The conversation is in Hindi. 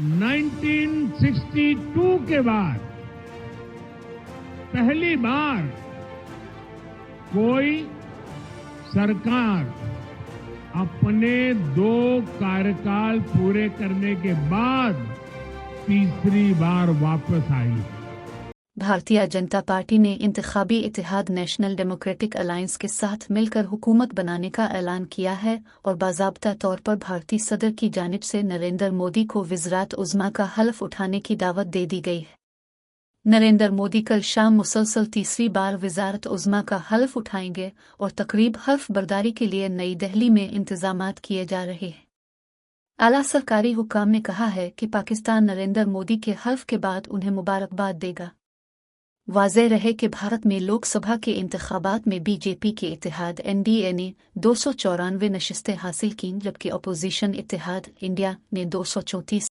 1962 के बाद पहली बार कोई सरकार अपने 2 कार्यकाल पूरे करने के बाद तीसरी बार वापस आई। भारतीय जनता पार्टी ने इंतखाबी इत्तेहाद नेशनल डेमोक्रेटिक अलायंस के साथ मिलकर हुकूमत बनाने का ऐलान किया है और बाज़ाब्ता तौर पर भारतीय सदर की जानिब से नरेंद्र मोदी को वज़रात उज़्मा का हल्फ उठाने की दावत दे दी गई है। नरेंद्र मोदी कल शाम मुसलसल तीसरी बार वज़ारत उज़्मा का हल्फ उठाएंगे और तकरीब हल्फ बर्दारी के लिए नई दिल्ली में इंतजामात किए जा रहे हैं। आला सरकारी हुकाम ने कहा है कि पाकिस्तान नरेंद्र मोदी के हल्फ के बाद उन्हें मुबारकबाद देगा। वाज़ेह रहे कि भारत में लोकसभा के इंतखाबात में बीजेपी के इत्तेहाद एनडीए ने 294 नशिस्तें हासिल कीं, जबकि अपोजिशन इत्तेहाद इंडिया ने 234